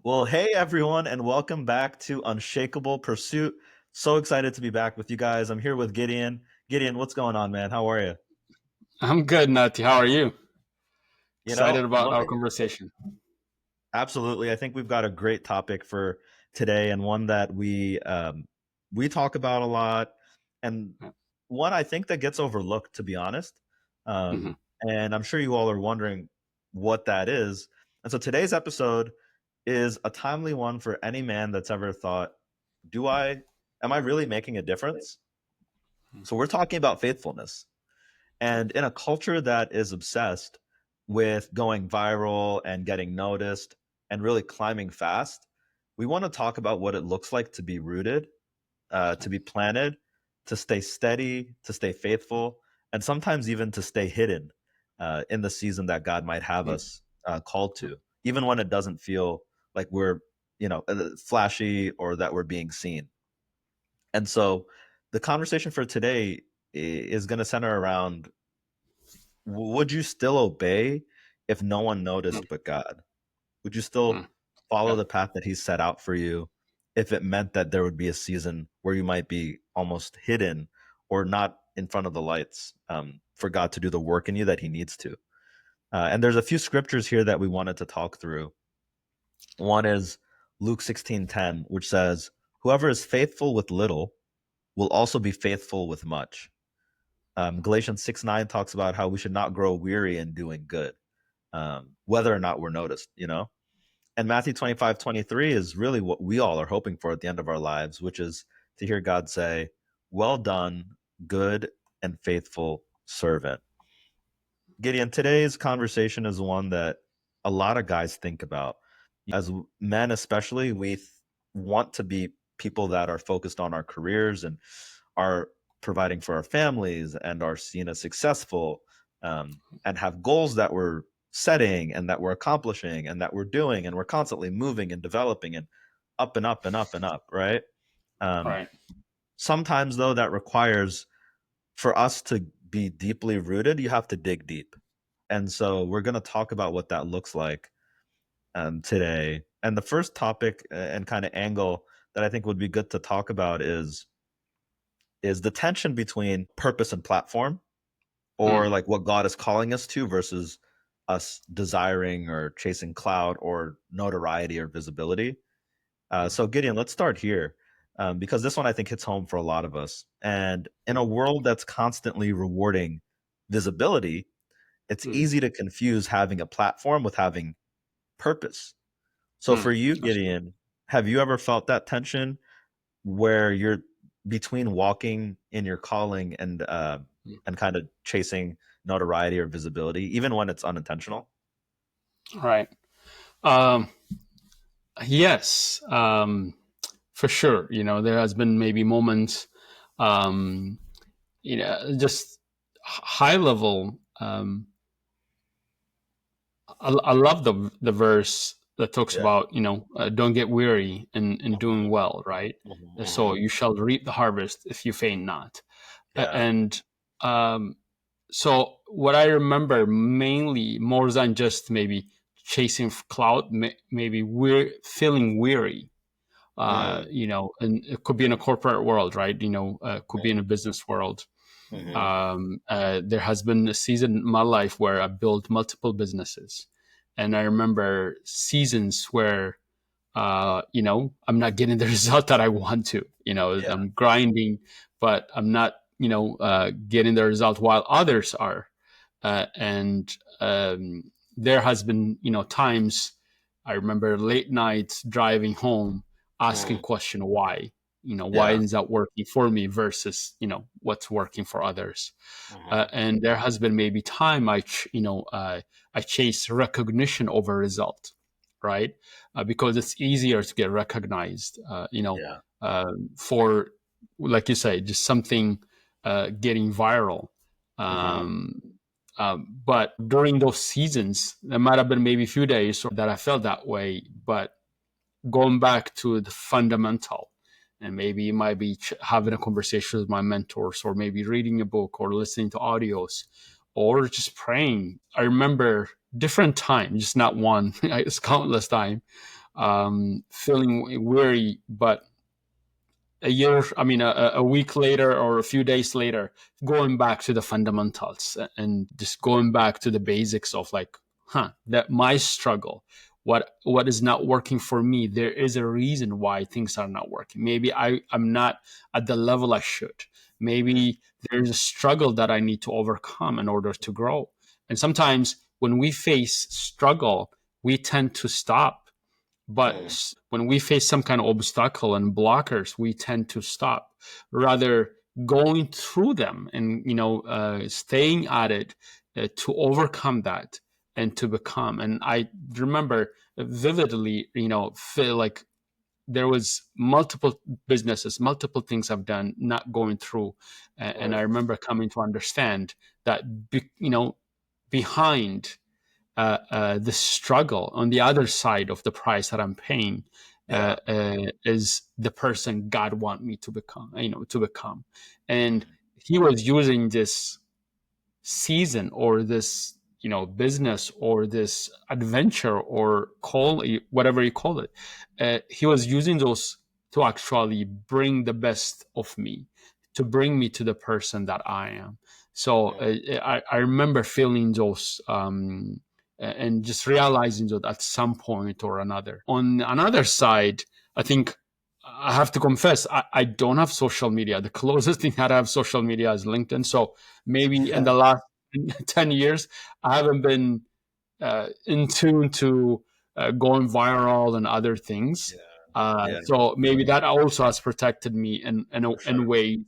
Well, hey everyone, and welcome back to Unshakable Pursuit. So excited to be back with you guys. I'm here with Gideon. Gideon, what's going on, man? How are you? I'm good, Nati. How are you? Excited about our Loving it. conversation. Absolutely. I think we've got a great topic for today, and one that we talk about a lot, and one I think that gets overlooked, to be honest. Mm-hmm. And I'm sure you all are wondering what that is. And so today's episode is a timely one for any man that's ever thought, do I am I really making a difference? So we're talking about faithfulness. And in a culture that is obsessed with going viral and getting noticed and really climbing fast, we want to talk about what it looks like to be rooted, to be planted, to stay steady, to stay faithful, and sometimes even to stay hidden in the season that God might have us called to, even when it doesn't feel like we're, flashy or that we're being seen. And so the conversation for today is going to center around, would you still obey if no one noticed but God? Would you still Mm-hmm. follow Yeah. the path that he set out for you if it meant that there would be a season where you might be almost hidden or not in front of the lights, for God to do the work in you that he needs to? And there's a few scriptures here that we wanted to talk through. One is Luke 16:10, which says, "Whoever is faithful with little will also be faithful with much." Galatians 6:9 talks about how we should not grow weary in doing good, whether or not we're noticed, you know? And Matthew 25:23 is really what we all are hoping for at the end of our lives, which is to hear God say, "Well done, good and faithful servant." Gideon, today's conversation is one that a lot of guys think about. As men, especially, want to be people that are focused on our careers and are providing for our families and are seen as successful, and have goals that we're setting and that we're accomplishing and that we're doing, and we're constantly moving and developing and up and up and up and up, right? Um, Right. Sometimes, though, that requires for us to be deeply rooted, you have to dig deep. And so we're going to talk about what that looks like today. And the first topic and kind of angle that I think would be good to talk about is the tension between purpose and platform, or Mm. like what God is calling us to versus us desiring or chasing clout or notoriety or visibility. So Gideon, let's start here, because this one I think hits home for a lot of us. And in a world that's constantly rewarding visibility, it's Mm. easy to confuse having a platform with having purpose. So Mm. for you, That's true. Gideon, have you ever felt that tension where you're between walking in your calling Mm. and kind of chasing notoriety or visibility, even when it's unintentional? Right. Um, yes, for sure. There has been maybe moments, um, just high level. I love the verse that talks Yeah. about don't get weary in Mhm, doing well, right? mhm, So mhm. you shall reap the harvest if you faint not. Yeah. And um, so what I remember mainly, more than just maybe chasing clout, maybe we're feeling weary. Mm, And it could be in a corporate world, right? Could be in a business world. mhm. There has been a season in my life where I built multiple businesses, and I remember seasons where I'm not getting the result that I want to. Yeah. I'm grinding, but I'm not getting the result while others are. And there has been times I remember late nights driving home asking Mm, question why. Why yeah. is that working for me versus what's working for others. Mhm. And there has been maybe time I chase recognition over result, right? Because it's easier to get recognized, Yeah. for, like you say, just something getting viral. Mhm. Um, but during those seasons, there might have been maybe a few days that I felt that way. But going back to the fundamental, and maybe it might be having a conversation with my mentors, or maybe reading a book, or listening to audios, or just praying. I remember different times, just not one, it's countless time, feeling weary, but a week later or a few days later, going back to the fundamentals and just going back to the basics of like, that my struggle, what is not working for me, there is a reason why things are not working. Maybe I'm not at the level I should. Maybe there's a struggle that I need to overcome in order to grow. And sometimes when we face struggle, we tend to stop, Mm. but when we face some kind of obstacle and blockers, we tend to stop. Rather, going through them and staying at it to overcome that and to become. And I remember vividly, feel like there was multiple businesses, multiple things I've done not going through, and I Mm. remember coming to understand that behind the struggle on the other side of the price that I'm paying Yeah. is the person God want me to become. And Mm. he was using this season or this, business or this adventure or call, whatever you call it. He was using those to actually bring the best of me, to bring me to the person that I am. So Mm. I remember feeling those and just realizing that at some point or another. On another side, I think I have to confess, I don't have social media. The closest thing that I have social media is LinkedIn. So maybe in the last 10 years, I haven't been in tune to going viral and other things. Yeah. Yeah. So maybe that also has protected me For in sure. ways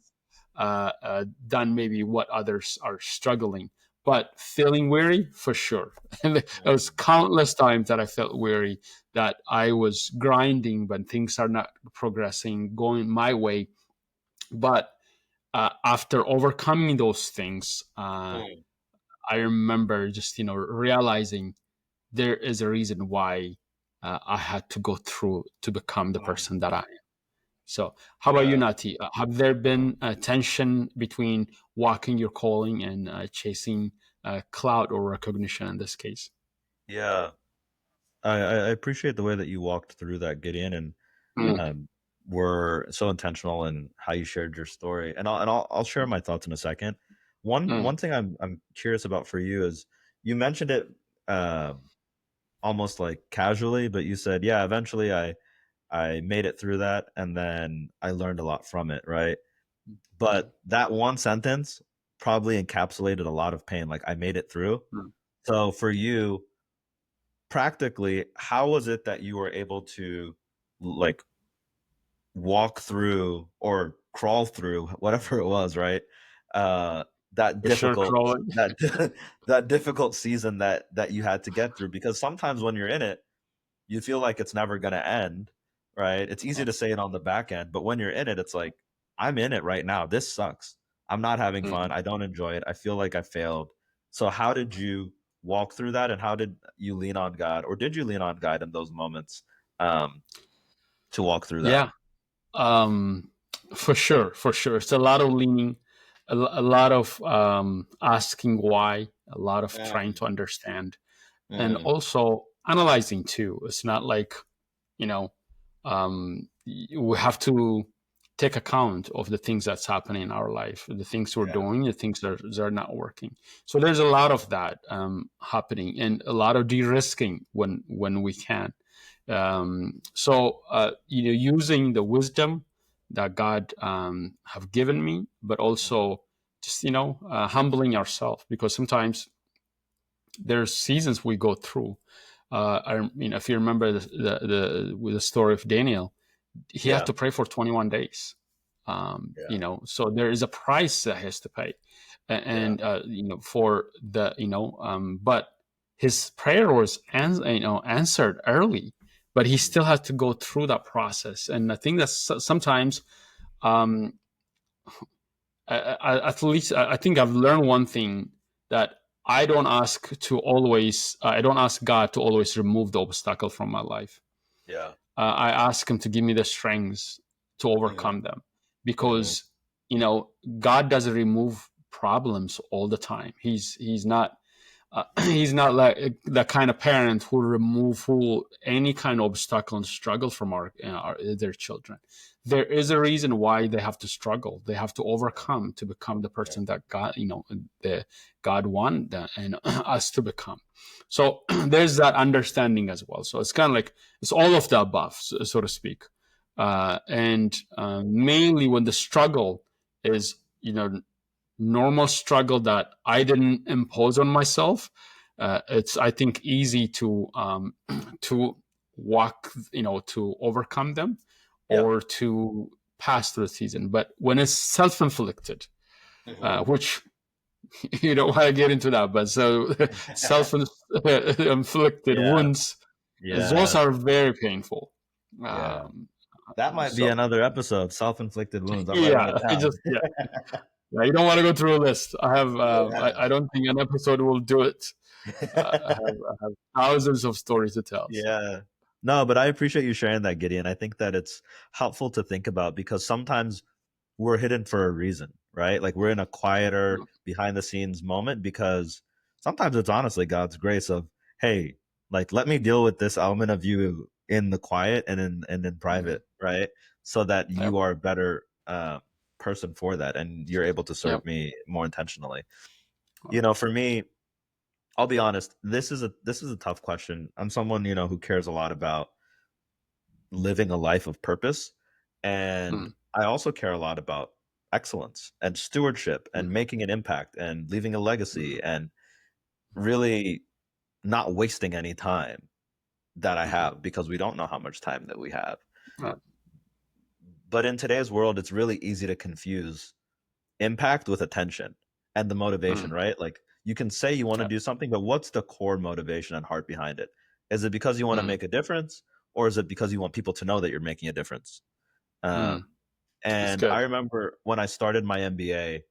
than maybe what others are struggling. But feeling weary, for sure. And there was Mm. countless times that I felt weary, that I was grinding when things are not progressing, going my way. But after overcoming those things, Mm. I remember just realizing there is a reason why I had to go through to become the Mm. person that I am. So, how about you, Yeah. Nati? Have there been a tension between walking your calling and chasing clout or recognition in this case? Yeah. I appreciate the way that you walked through that, Gideon, and Mm, um, were so intentional in how you shared your story. And I'll share my thoughts in a second. One mm, thing I'm curious about for you is you mentioned it uh, almost like casually, but you said, yeah, eventually I made it through that, and then I learned a lot from it, right? But that one sentence probably encapsulated a lot of pain. Like I made it through. mm. So for you, practically, how was it that you were able to like walk through or crawl through whatever it was, right? Uh, that For sure, difficult crawling. that that difficult season that you had to get through, because sometimes when you're in it, you feel like it's never going to end, right? It's easy to say it on the back end, but when you're in it, it's like, I'm in it right now. This sucks. I'm not having Mm. fun. I don't enjoy it. I feel like I failed. So, how did you walk through that? And how did you lean on God? Or did you lean on God in those moments um, to walk through that? Yeah, um, for sure, for sure. It's a lot of leaning, a lot of asking why, a lot of trying Mm. to understand, and Mm. also analyzing too. It's not like, you know, we have to take account of the things that's happening in our life, the things we're Yeah. doing, the things that are not working. So there's a lot of that happening, and a lot of de-risking when we can. Using the wisdom that God have given me, but Mm. also just humbling ourselves, because sometimes there's seasons we go through. If you remember with the story of Daniel, he had Yeah. to pray for 21 days. Yeah. So there is a price that he has to pay, Yeah. and for but his prayer was answered early, but he Mm. still had to go through that process. And I think that sometimes, um, at least I think I've learned one thing, that I don't ask God to always remove the obstacle from my life. Yeah. I ask him to give me the strength to Mm. overcome them, Mm. because God doesn't remove problems all the time. He's not. He's not like the kind of parent who remove any kind of obstacle and struggle from their children. There is a reason why they have to struggle. They have to overcome to become the Yeah. person that God, the God want and us to become. So there's that understanding as well. So it's kind of like it's all of the above, so to speak. And mainly when the struggle is, normal struggle that I didn't impose on myself, it's, I think, easy to walk, to overcome them Yep. or to pass through the season. But when it's self-inflicted, Mhm. which you don't want to get into that, but so self-inflicted Yeah. wounds, those Yeah. are very painful. Yeah. Um, That might be so another episode, self-inflicted wounds. I'm writing yeah, it it down. just yeah. Yeah, you don't want to go through a list. I have. I Yeah. don't think an episode will do it. I have thousands of stories to tell. So. Yeah. No, but I appreciate you sharing that, Gideon. I think that it's helpful to think about because sometimes we're hidden for a reason, right? Like we're in a quieter, Mm, behind the scenes moment because sometimes it's honestly God's grace of, hey, like let me deal with this element of you in the quiet and in mm, private, right? So that yep. you are a better person for that and you're able to Yep. serve me more intentionally. Right. For me, I'll be honest, this is a tough question. I'm someone, who cares a lot about living a life of purpose. And Mm, I also care a lot about excellence and stewardship and mm, making an impact and leaving a mm, legacy and really not wasting any time that I mm, have because we don't know how much time that we have. right. But in today's world, it's really easy to confuse impact with attention and the motivation, Mm, right? Like you can say you want to yep. do something, but what's the core motivation and heart behind it? Is it because you want to Mm, make a difference, or is it because you want people to know that you're making a difference? mm, Um, that's and I good. remember when I started my MBA,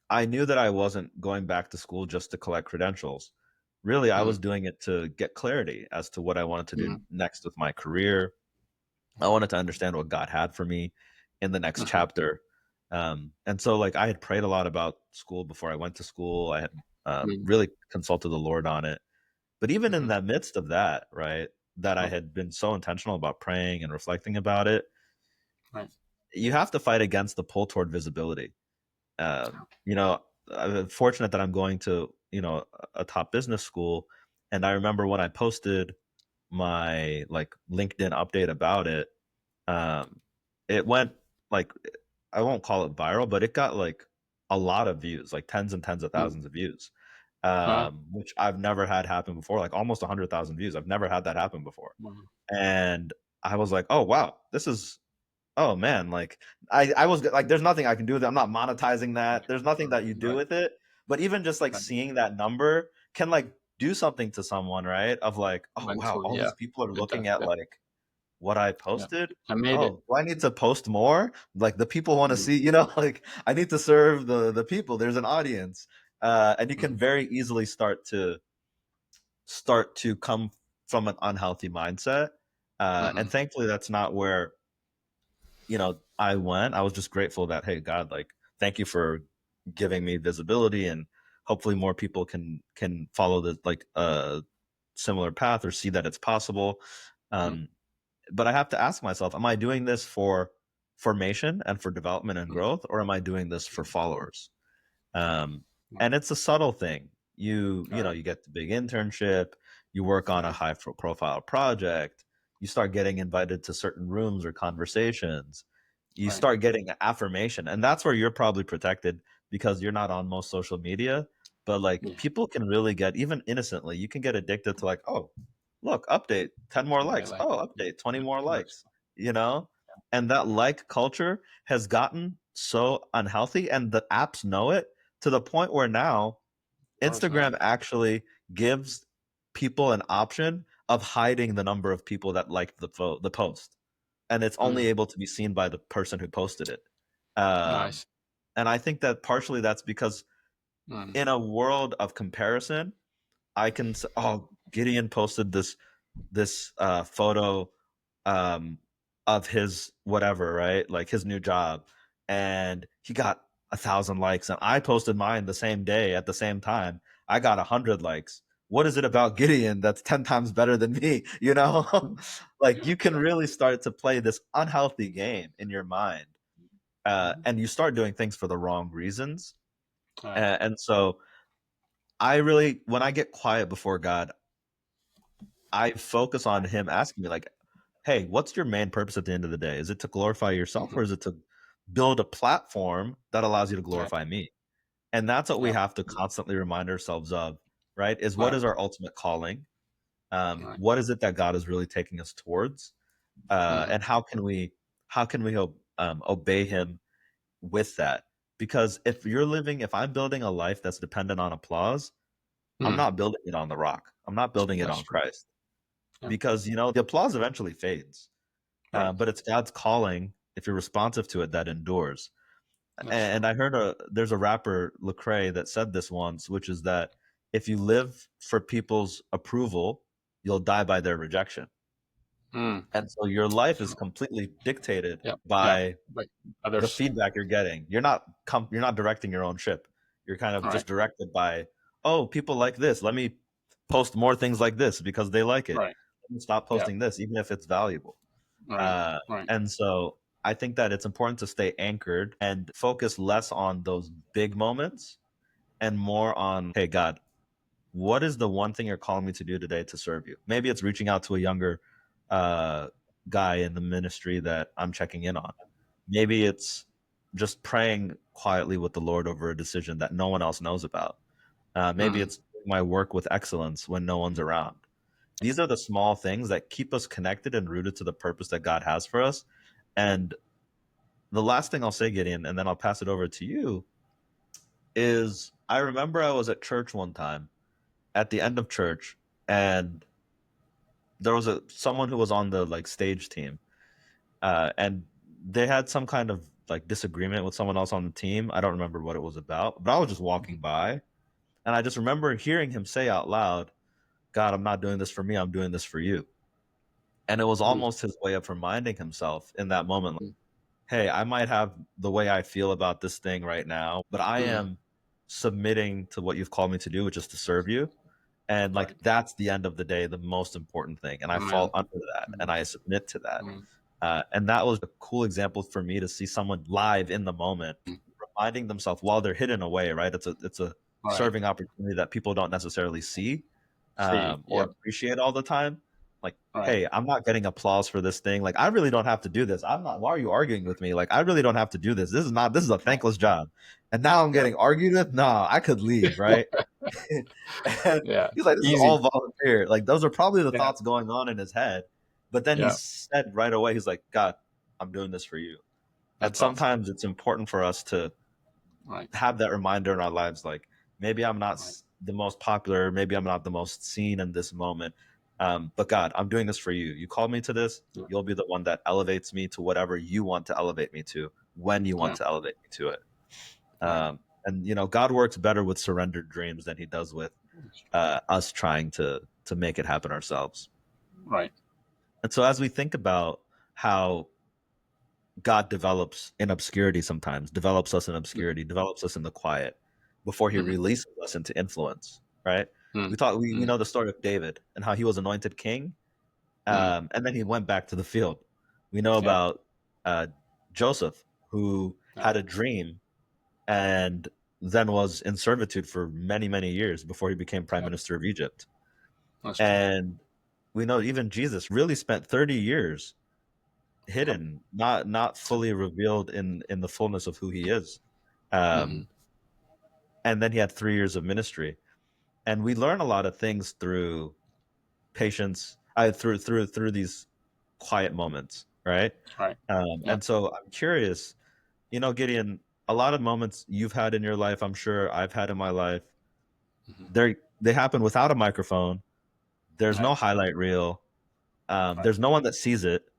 I knew that I wasn't going back to school just to collect credentials. Really, I was Mm, doing it to get clarity as to what I wanted to do mm, next with my career. I wanted to understand what God had for me in the next mm, chapter. And so, like, I had prayed a lot about school before I went to school. I had mm, really consulted the Lord on it. But even in mm, the midst of that, right, that I oh, had been so intentional about praying and reflecting about it, right. you have to fight against the pull toward visibility. You know, I'm fortunate that I'm going to, a top business school. And I remember when I posted my like LinkedIn update about it, um, it went like I won't call it viral, but it got like a lot of views, like tens and tens of Mm, thousands of views, wow. which I've never had happen before, like almost 100,000 views. I've never had that happen before. Wow. And I was like, oh, wow, this is, oh man, like I was like, there's nothing I can do with it. I'm not monetizing that. There's nothing that you do Right. with it. But even just like Right. seeing that number can like do something to someone, right? Of like, oh wow, Mentally, all yeah. these people are It looking does. at Yeah. like what I Yeah. posted. I made it. Oh, do I need to post more? Like the people want to Mm, see, like I need to serve the people. There's an audience. And you can mm, very easily start to come from an unhealthy mindset. And mm, thankfully that's not where, I went. I was just grateful that, hey, God, like, thank you for giving me visibility and hopefully more people can follow the like similar path or see that it's possible. mm, Um, but I have to ask myself, am I doing this for formation and for development and mm, growth, or am I doing this for followers? Um, mm. and it's a subtle thing. All right. You get the big internship, you work on a Right. high profile project, you start getting invited to certain rooms or conversations, you Right. start getting affirmation, and that's where you're probably protected because you're not on most social media. But like Yeah. people can really get, even innocently, you can get addicted to like, oh, look, update, 10 more Somebody likes. like Oh, update, 20 more that's likes. You know? And that like culture has gotten so unhealthy and the apps know it to the point where now Instagram personality. actually gives people an option of hiding the number of people that liked the post, and it's only Mm, able to be seen by the person who posted it. Um, nice. and I think that partially that's because Mm, in a world of comparison, I can say, oh, Gideon posted this photo um, of his whatever, right? Like his new job, and he got 1,000 likes, and I posted mine the same day at the same time. I got 100 likes. What is it about Gideon that's 10 times better than me? You know, like you can really start to play this unhealthy game in your mind, and you start doing things for the wrong reasons. Right. And so I really, when I get quiet before God, I focus on Him asking me, like, hey, what's your main purpose at the end of the day? Is it to glorify yourself, Mm-hmm. or is it to build a platform that allows you to Right. glorify me? And that's what we Yeah. have to constantly remind ourselves of, right? Is what Right. is our ultimate calling? Right. What is it that God is really taking us towards? Mm-hmm. And how can we obey Him with that? Because if I'm building a life that's dependent on applause, I'm Mm. not building it on the rock. I'm not building it That's on true. Christ, Yeah. because the applause eventually fades, Right. but it's God's calling, if you're responsive to it, that endures. That's true. And I heard there's a rapper Lecrae that said this once, which is that if you live for people's approval, you'll die by their rejection. Mm. And so your life is True. completely dictated Yeah. Yeah. by Like the others. feedback you're getting. You're not directing your own ship. You're kind of Right. just directed by, oh, people like this. Let me post more things like this because they like it. Right. Let me stop Yeah. posting this, even if it's valuable. Right. Uh, Right. and so I think that it's important to stay anchored and focus less on those big moments and more on, hey, God, what is the one thing you're calling me to do today to serve you? Maybe it's reaching out to a younger uh, guy in the ministry that I'm checking in on. Maybe it's just praying quietly with the Lord over a decision that no one else knows about. Maybe Mm. it's doing my work with excellence when no one's around. These are the small things that keep us connected and rooted to the purpose that God has for us. And the last thing I'll say, Gideon, and then I'll pass it over to you, is I remember I was at church one time at the end of church, and there was someone who was on the like stage team, and they had some kind of like disagreement with someone else on the team. I don't remember what it was about, but I was just walking by, and I just remember hearing him say out loud, God, I'm not doing this for me, I'm doing this for you. And it was Mm. almost his way of reminding himself in that moment, like, Mm. hey, I might have the way I feel about this thing right now, but I Mm. am submitting to what you've called me to do, which is to serve you. And like Right. that's the end of the day, the most important thing. And I fall Amen. under that and Mm. I submit to that. Mm. And that was a cool example for me to see someone live in the moment, Mm. reminding themselves while they're hidden away, right? It's a Right. serving opportunity that people don't necessarily see, See. or Yep. appreciate all the time. Like, Right. hey, I'm not getting applause for this thing. Like, I really don't have to do this. I'm not. Why are you arguing with me? Like, I really don't have to do this. This is a Right. thankless job. And now I'm Yep. getting argued with. Nah, I could leave, right? And Yeah. he's like, this is all Easy. volunteer. Like, those are probably the Yeah. thoughts going on in his head. But then he Yeah. said right away, he's like, God, I'm doing this for you. And That's awesome. sometimes it's important for us to Right. have that reminder in our lives, like, maybe I'm not Right. the most popular, maybe I'm not the most seen in this moment, but God, I'm doing this for you. You called me to this. Yeah. You'll be the one that elevates me to whatever you want to elevate me to, when you want Yeah. to elevate me to it. Right. And God works better with surrendered dreams than He does with us trying to make it happen ourselves. Right. And so as we think about how God develops in obscurity, sometimes develops us in obscurity, develops us in the quiet before He Mm-hmm. releases us into influence, right? Mm. We Mm. know the story of David and how he was anointed king, Mm. and then he went back to the field. We know Yeah. about Joseph, who Yeah. had a dream and then was in servitude for many, many years before he became prime Yep. minister of Egypt. That's true. And we know even Jesus really spent 30 years Yep. hidden, not fully revealed in the fullness of who he is. Mm-hmm. Um, and then he had 3 years of ministry, and we learn a lot of things through patience, through these quiet moments, right? Right. And Yep. so I'm curious, Gideon, a lot of moments you've had in your life, I'm sure I've had in my life, Mm-hmm. they happen without a microphone. There's Right. no highlight reel. Right. There's no one that sees it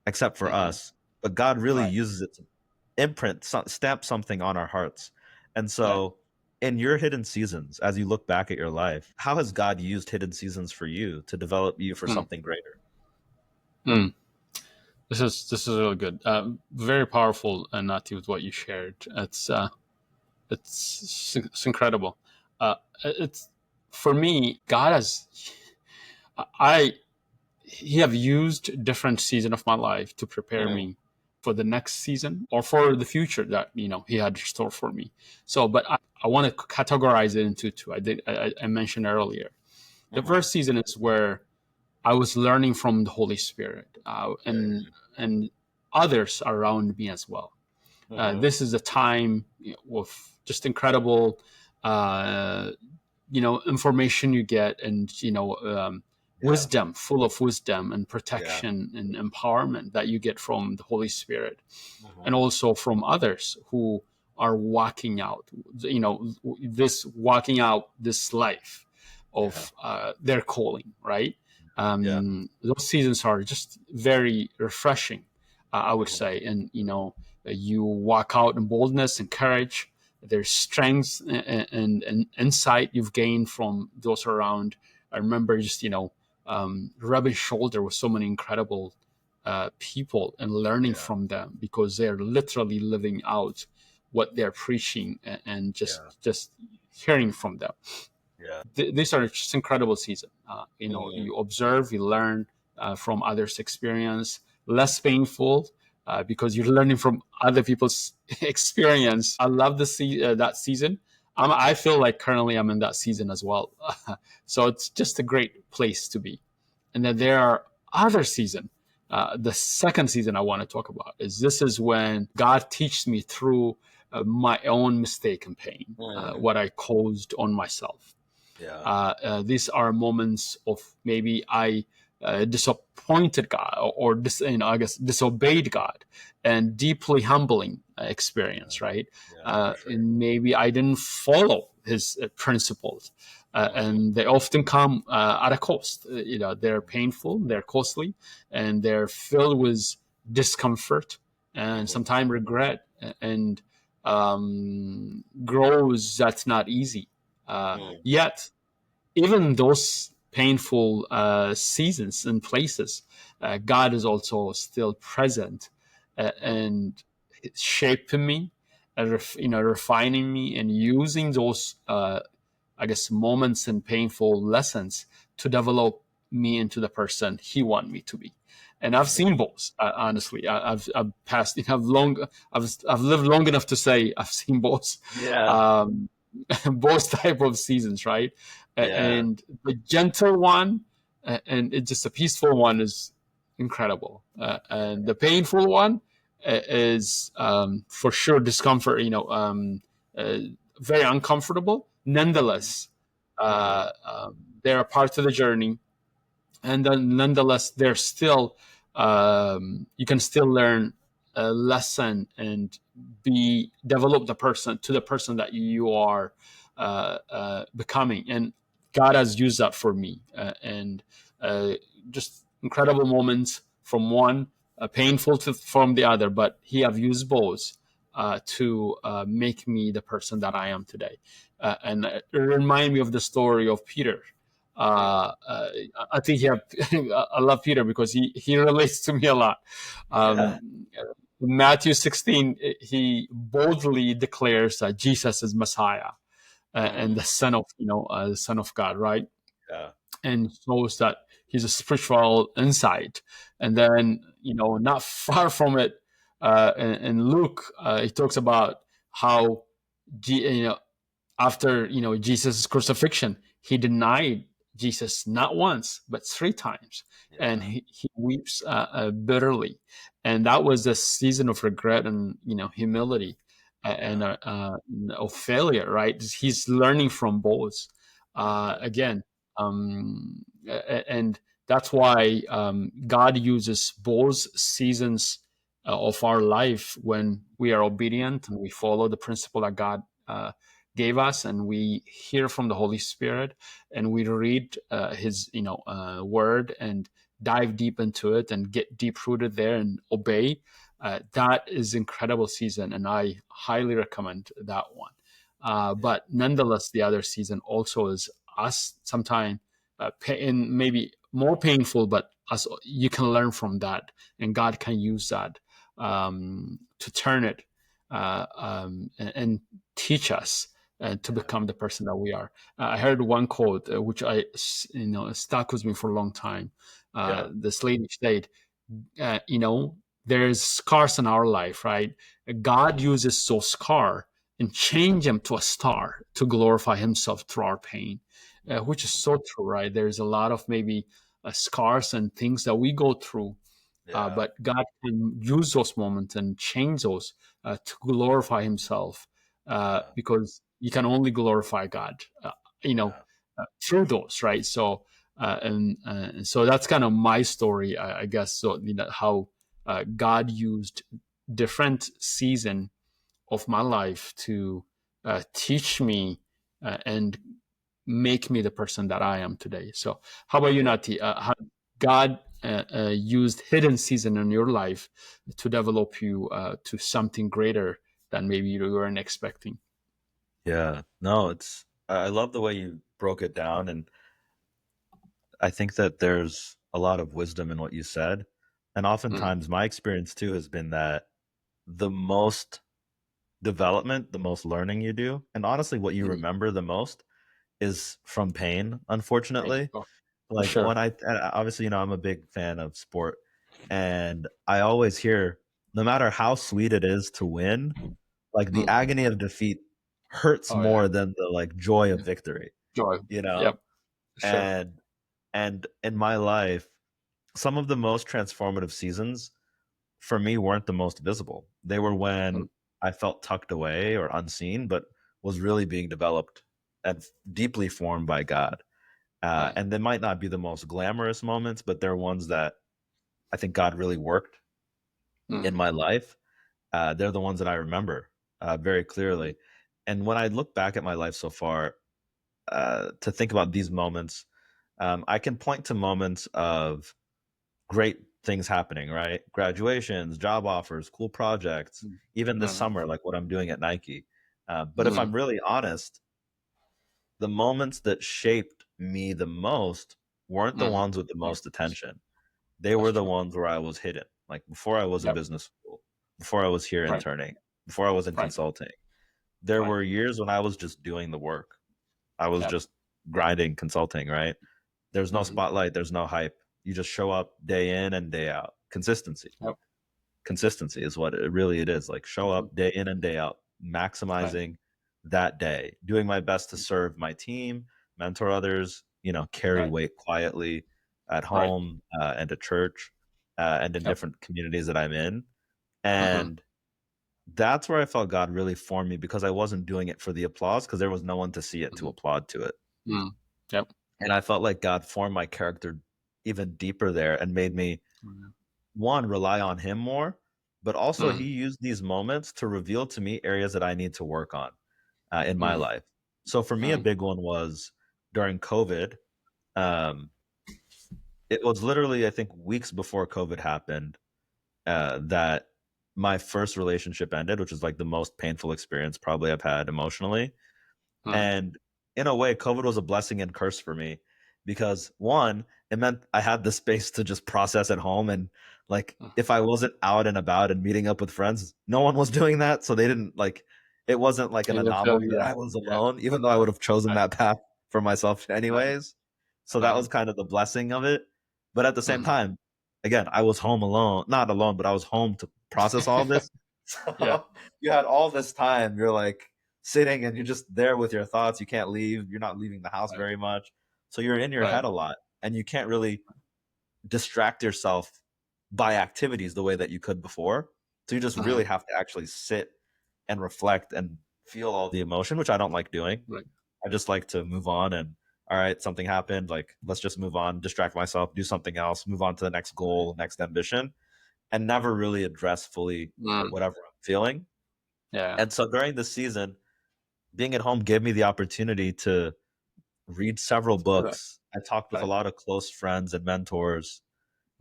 except for Mm-hmm. us, but God really Right. uses it to stamp something on our hearts. And Yeah. so, in your hidden seasons, as you look back at your life, how has God used hidden seasons for you to develop you for Mm. something greater? Mm. This is really good. Very powerful, Nati, with what you shared. It's incredible. Uh, it's for me, God has, I he have used different season of my life to prepare Mm, me for the next season or for the future that he had in store for me. So, but I want to categorize it into two. I mentioned earlier. The mhm, first season is where I was learning from the Holy Spirit, and others around me as well. mhm, This is a time of just incredible uh, information you get, and yeah, wisdom, full of wisdom and yeah, protection and empowerment that you get from the Holy Spirit, and mhm, also from others who are walking out this life yeah, of their calling, right? yeah, Those seasons are just very refreshing, I would mhm, say. And you walk out in boldness and courage. There's strength and insight you've gained from those around. I remember just rubbing shoulder with so many incredible people and learning yeah, from them, because they're literally living out what they're preaching, and yeah, just hearing from them. yeah, These are just incredible season. mhm, You observe, you learn from others' experience, less painful, because you're learning from other people's experience. I love that season. I feel like currently I'm in that season as well. So it's just a great place to be. And then there are other season. The second season I want to talk about is this is when God teaches me through my own mistake and pain, mm, what I caused on myself. yeah, These are moments of maybe I disappointed God, I guess disobeyed God, and deeply humbling yeah, experience, right? yeah, for sure. And maybe I didn't follow His principles, Mhm, and they often come at a cost. They're mhm, painful, they're costly, and they're filled with discomfort and mhm, sometimes regret, and grows that's not easy. mm, Yet even those painful seasons and places, God is also still present, mhm, and shaping me, refining me, and using those, I guess, moments and painful lessons to develop me into the person He want me to be. And I've mhm. seen both. Honestly, I've passed. I've lived long enough to say I've seen both. Yeah, Um, both type of seasons, right? yeah, And the gentle one, and it's just a peaceful one, is incredible. And yeah, the painful one is for sure discomfort. Uh, Very uncomfortable. Nonetheless, mhm, they're a part of the journey, and then nonetheless they're still you can still learn a lesson and be develop the person that you are becoming. And God has used that for me, and uh, just incredible moments from one, painful from the other, but He have used both to make me the person that I am today. And it remind me of the story of Peter. mm, uh, uh, I think I love Peter because he relates to me a lot. yeah, Um, Matthew 16, he boldly declares that Jesus is Messiah, and mhm, the Son of God, right? yeah, And shows that he's a spiritual insight. And then, not far from it, in Luke, he talks about how, you know, after Jesus' crucifixion, he denied Jesus not once but three times, and yeah, he weeps bitterly. And that was a season of regret and humility, and yeah, of failure. Right? He's learning from both. mhm, Again, and that's why God uses both seasons of our life when we are obedient and we follow the principle that God gave us, and we hear from the Holy Spirit, and we read His word, and dive deep into it and get deep rooted there and obey. That is incredible season, and I highly recommend that one. yeah, But nonetheless, the other season also is us sometime and maybe more painful, but us, you can learn from that, and God can use that to turn it and teach us to become the person that we are. I heard one quote which stuck with me for a long time. Yeah. This lady said, there's scars in our life, right? God uses those scars and change them to a star to glorify Himself through our pain, which is so true, right? There's a lot of maybe scars and things that we go through, Yeah. but God can use those moments and change those to glorify Himself, Yeah. because you can only glorify God, you know, Yeah. through those, right? So, and so that's kind of my story, I guess. So, how God used different season of my life to teach me and make me the person that I am today. So, how about you, Yeah. Nati? How God used hidden season in your life to develop you to something greater than maybe you weren't expecting? Yeah. No, I love the way you broke it down. And I think that there's a lot of wisdom in what you said. And Mm, oftentimes, my experience too has been that the most development, the most learning you do, and honestly, what you mm, remember the most is from pain, right. unfortunately. Oh, for Like sure. obviously, I'm a big fan of sport, and I always hear no matter how sweet it is to win, like the Mm. agony of defeat hurts Oh yeah, more than the like joy of victory, joy. you know? Yep, for sure. And in my life, some of the most transformative seasons for me weren't the most visible. They were Mm, when I felt tucked away or unseen, but was really being developed and deeply formed by God. right. And they might not be the most glamorous moments, but they're ones that I think God really worked in Mm, my life. They're the ones that I remember very mm, clearly. And when I look back at my life so far, to think about these moments, I can point to moments of great things happening, right? Graduations, job offers, cool projects, mm, even this mm, summer, like what I'm doing at Nike. But if I'm mm, really honest, the moments that shaped me the most weren't the mm. ones with the Yeah, most attention. They that's were the true. ones where I was hidden, like before I was in Yep. business school, before I was here Right. interning, before I was in Right. consulting. There Right. were years when I was just doing the work. I was Yep. just grinding consulting, right? There's no Hmm. spotlight, there's no hype. You just show up day in and day out. Consistency. Yep. Consistency is what it is. Like show Hmm. up day in and day out, Right. maximizing that day, doing my best to serve my team, mentor others, carry Right. weight quietly at Right. home and at church and in Yep. different communities that I'm in. Hmm. And that's where I felt God really formed me because I wasn't doing it for the applause because there was no one to see it to Hmm. applaud to it. Mm. Yep. And I felt like God formed my character even deeper there and made me, Mm. one, rely on Him more, but also He Mm. used these moments to reveal to me areas that I need to work on in my Mm. life. So for me, a Mm. big one was during COVID. Um, it was literally, I think, weeks before COVID happened that my first relationship ended, which is like the most painful experience probably I've had emotionally. Mm. And in a way, COVID was a blessing and curse for me because one, it meant I had the space to just process at home. And like, Mm. if I wasn't out and about and meeting up with friends, no one was doing that. So they didn't like, it wasn't like an You didn't feel, anomaly that yeah. I was Yeah. alone, even though I would have chosen Right. that path for myself Right. anyways. So that Right. was kind of the blessing of it. But at the same Mm. time, again, I was home alone, not alone, but I was home to process all this. Yeah. So you had all this time. You're like, sitting and you're just there with your thoughts. You can't leave. You're not leaving the house Right. very much. So you're in your Right. head a lot and you can't really distract yourself by activities the way that you could before. So you just really Mm. have to actually sit and reflect and feel all the emotion, which I don't like doing. Right. I just like to move on and all right, something happened. Like, let's just move on, distract myself, do something else, move on to the next Right. goal, next ambition, and never really address fully Mm. whatever I'm feeling. Yeah. And so during the season, being at home gave me the opportunity to read several Right. books. I talked with a Right. lot of close friends and mentors.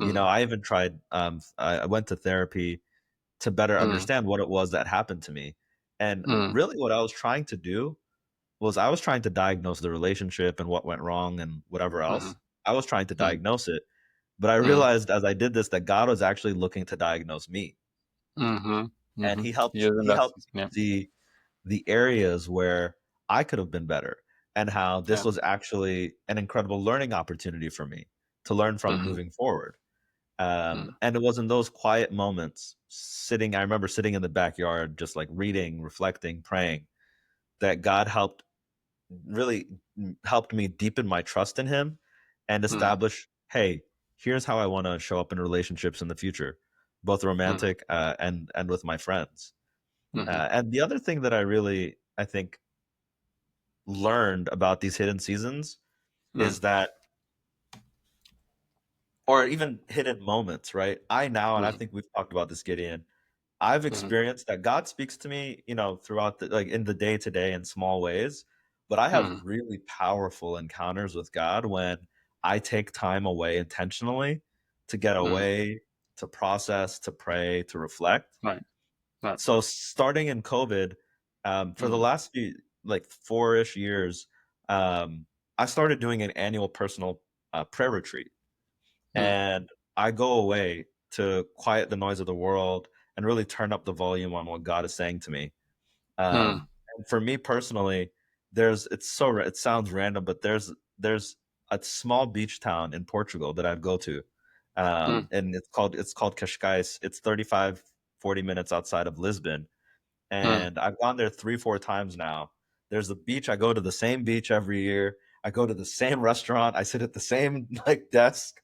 Mm. I even tried, I went to therapy to better Mm. understand what it was that happened to me. And Mm. really, what I was trying to do was I was trying to diagnose the relationship and what went wrong and whatever Mhm. else. I was trying to Mm. diagnose it. But I Mm. realized as I did this that God was actually looking to diagnose me. Mhm. And Mhm. he helped Using he that helped season. Yeah. see the areas where I could have been better, and how this Yeah. was actually an incredible learning opportunity for me to learn from Mhm. moving forward. Mhm. And it was in those quiet moments, sitting, I remember sitting in the backyard, just like reading, reflecting, praying, that God really helped me deepen my trust in Him and Mhm. establish, hey, here's how I want to show up in relationships in the future, both Mhm. romantic and with my friends. Mhm. And the other thing that I think learned about these hidden seasons Mhm. is that, or even hidden moments, right? I now, and I Mhm. think we've talked about this, Gideon, I've Mhm. experienced that God speaks to me, throughout the like in the day to day in small ways, but I have Mhm. really powerful encounters with God when I take time away intentionally to get Mhm. away, to process, to pray, to reflect. Right. Right. So starting in COVID, for the Mhm. last few like 4-ish years, I started doing an annual personal prayer retreat, Mhm. and I go away to quiet the noise of the world and really turn up the volume on what God is saying to me. Mhm. And for me personally, it sounds random, but there's a small beach town in Portugal that I go to, Mhm. and it's called Cascais. It's 35-40 minutes outside of Lisbon, Mhm. and I've gone there 3, 4 times now. There's a beach. I go to the same beach every year. I go to the same restaurant. I sit at the same like desk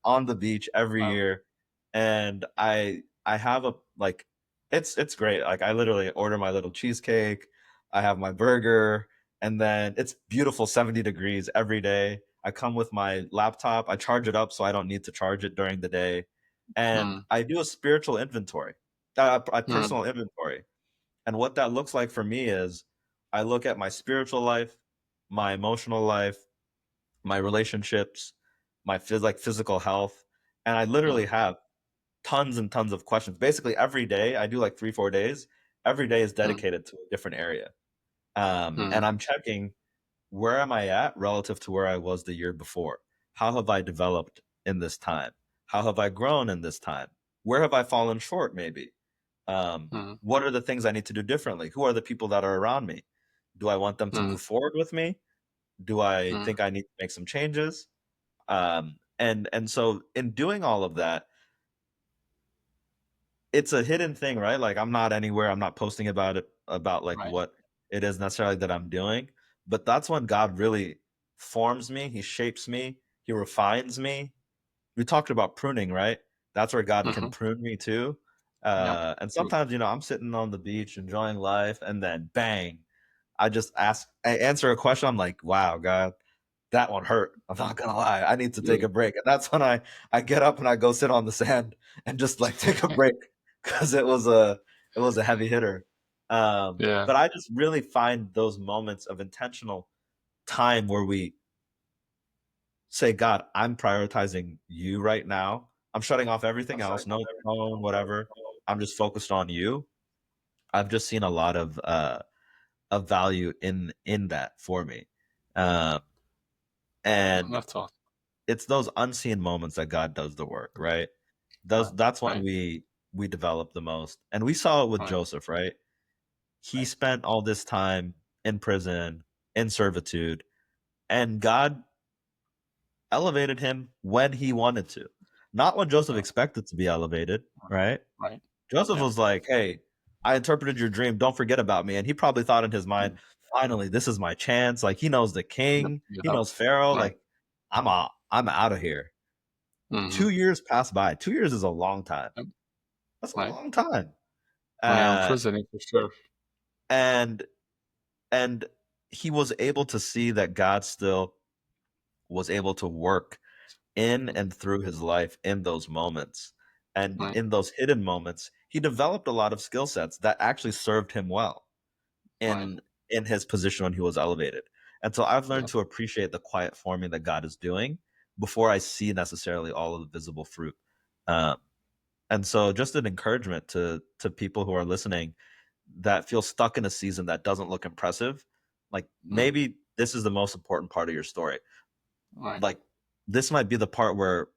on the beach every Wow. year, and I have a like it's great. Like I literally order my little cheesecake. I have my burger, and then it's beautiful 70 degrees every day. I come with my laptop. I charge it up so I don't need to charge it during the day, and Mhm. I do a spiritual inventory, a Mhm. personal inventory. And what that looks like for me is I look at my spiritual life, my emotional life, my relationships, my physical health, and I literally Mhm. have tons and tons of questions. Basically, every day I do like 3-4 days. Every day is Mhm. dedicated to a different area, and Mhm. I'm checking, where am I at relative to where I was the year before? How have I developed in this time? How have I grown in this time? Where have I fallen short? Maybe. Mhm. What are the things I need to do differently? Who are the people that are around me? Do I want them to Mhm. move forward with me? Do I Mhm. think I need to make some changes? And so in doing all of that, it's a hidden thing, right? Like I'm not anywhere, I'm not posting about it, about like Right. what it is necessarily that I'm doing, but that's when God really forms me, He shapes me, He refines me. We talked about pruning, right? That's where God can Mhm. prune me too. Yep. And True. sometimes, I'm sitting on the beach enjoying life, and then bang, I answer a question. I'm like, wow, God, that one hurt. I'm not gonna lie. I need to take Mhm. a break. And that's when I get up and I go sit on the sand and just like take a break because it was a heavy hitter. Yeah. But I just really find those moments of intentional time where we say, God, I'm prioritizing you right now. I'm shutting off everything else, no phone, whatever. I'm just focused on you. I've just seen a lot of value in that for me. Um, and That's awesome. it's those unseen moments that God does the work, right? Those Right. That's when Right. we develop the most. And we saw it with Right. Joseph, right? He Right. spent all this time in prison, in servitude, and God elevated him when he wanted to. Not when Joseph Yeah. expected to be elevated, right? Right. Joseph Yeah. was like, "Hey, I interpreted your dream. Don't forget about me." And he probably thought in his mind, Mhm. "Finally, this is my chance." Like he knows the Yep. king, You he have. knows Pharaoh. Right. Like I'm out of here. Mhm. 2 years passed by. 2 years is a long time. Yep. That's a Right. long time. I am Uh, prisoner for sure. and and he was able to see that God still was able to work in Mhm. and through his life in those moments. And Right. in those hidden moments, he developed a lot of skill sets that actually served him well Right. in his position when he was elevated. And so I've learned Yep. to appreciate the quiet forming that God is doing before I see necessarily all of the visible fruit. Um, and so just an encouragement to people who are listening that feel stuck in a season that doesn't look impressive. Like Mhm. maybe this is the most important part of your story. Right. Like this might be the part where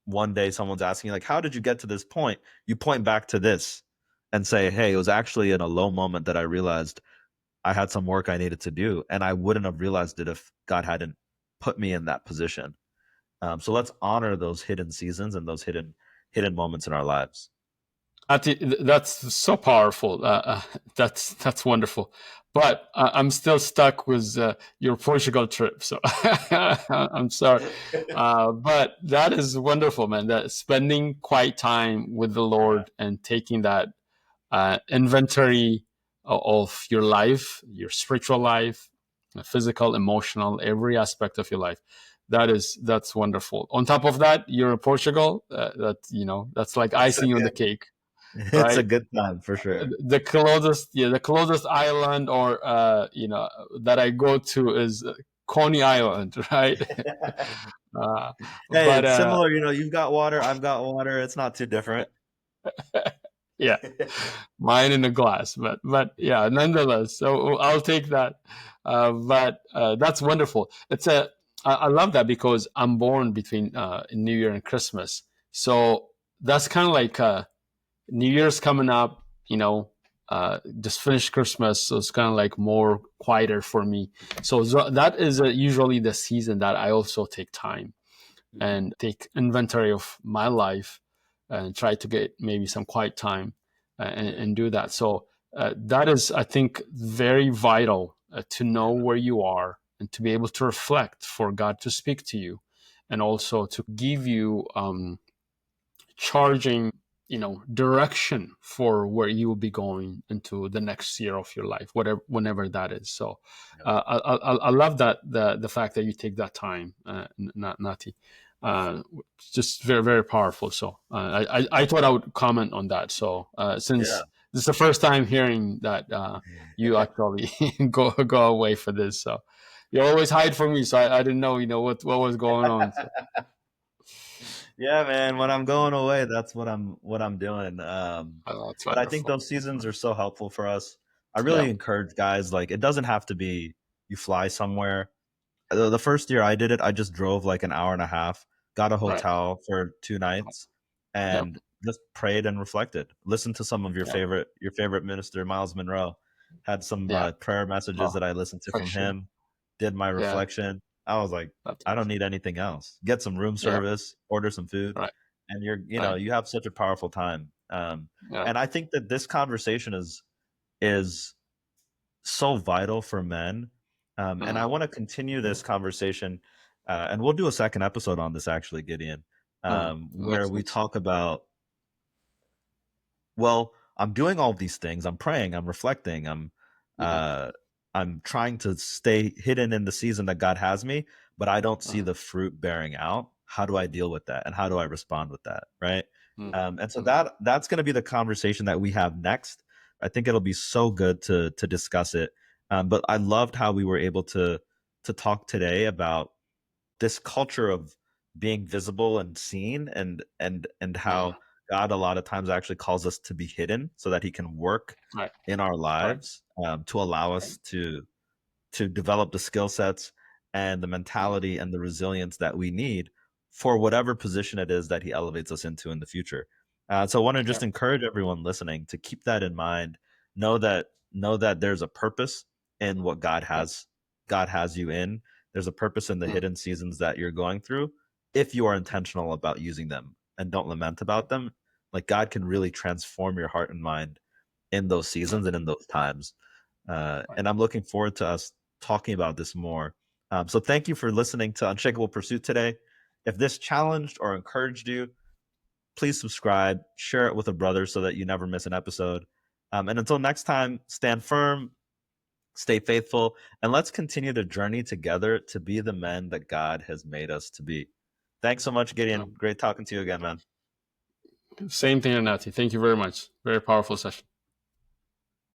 one day someone's asking you, like, how did you get to this point? You point back to this and say, hey, it was actually in a low moment that I realized I had some work I needed to do, and I wouldn't have realized it if God hadn't put me in that position. So let's honor those hidden seasons and those hidden moments in our lives. That's so powerful. That's wonderful. But I'm still stuck with your Portugal trip. So I'm sorry, but that is wonderful, man. That spending quiet time with the Yeah. Lord and taking that inventory of your life, your spiritual life, physical, emotional, every aspect of your life. That's wonderful. On top of that, you're in Portugal. That that's like It's a icing on the good cake, it's a right? good time for sure. The closest island or that I go to is Coney Island, right? uh, Hey, but it's similar, you've got water, I've got water. It's not too different. yeah, mine in a glass, but yeah, nonetheless. So I'll take that. But that's wonderful. I love that because I'm born between New Year and Christmas, so that's kind of like New Year's coming up, just finished Christmas, so it's kind of like more quieter for me. So that is usually the season that I also take time Mhm. and take inventory of my life and try to get maybe some quiet time Yeah. and do that. So that is, I think, very vital to know Yeah. where you are and to be able to reflect for God to speak to you and also to give you charging direction for where you will be going into the next year of your life, whatever whenever that is. So Yeah. I love that the fact that you take that time, Nati. uh, just very very powerful. So I thought I would comment on that. So Yeah. since this is the first time hearing that you actually go away for this, so you always hide from me, so I didn't know what was going on. So Yeah, man. When I'm going away, that's what I'm doing. that's But I think wonderful. those seasons are so helpful for us. I Yeah, really encourage guys, like, it doesn't have to be you fly somewhere. The first year I did it, I just drove like an hour and a half, got a right. hotel for 2 nights, Yeah, and just prayed and reflected. Listened to some of your yeah, favorite minister, Miles Monroe. Had some yeah. prayer messages Oh, that I listened to for from sure. him. Did my Yeah, reflection. I was like, that's I don't awesome. need anything else. Get some room Yeah, service, order some food, right, and you're right. you have such a powerful time. Yeah, And I think that this conversation is so vital for men. And I mm, want to continue this conversation, and we'll do a second episode on this actually, Gideon, where makes we sense. talk about, well, I'm doing all these things. I'm praying. I'm reflecting. Mm, Uh, I'm trying to stay hidden in the season that God has me, but I don't see mm, the fruit bearing out. How do I deal with that, and how do I respond with that? Right. mm, And so mm, that's going to be the conversation that we have next. I think it'll be so good to discuss it. But I loved how we were able to talk today about this culture of being visible and seen, and yeah, how God a lot of times actually calls us to be hidden so that he can work right, in our right, lives, to allow right. us to develop the skill sets and the Mm, mentality and the resilience that we need for whatever position it is that he elevates us into in the future. So I want to yeah, just encourage everyone listening to keep that in mind. Know that there's a purpose in what yeah, God has you in. There's a purpose in the mm, hidden seasons that you're going through if you are intentional about using them and don't lament about them. Like, God can really transform your heart and mind in those yeah, seasons and in those times. right. And I'm looking forward to us talking about this more. So thank you for listening to Unshakable Pursuit today. If this challenged or encouraged you, please subscribe, share it with a brother so that you never miss an episode. And until next time, stand firm, stay faithful, and let's continue the journey together to be the men that God has made us to be. Thanks so much, Yeah. Gideon. Great talking to you again, man. Same thing, Nati. Thank you very much. Very powerful session.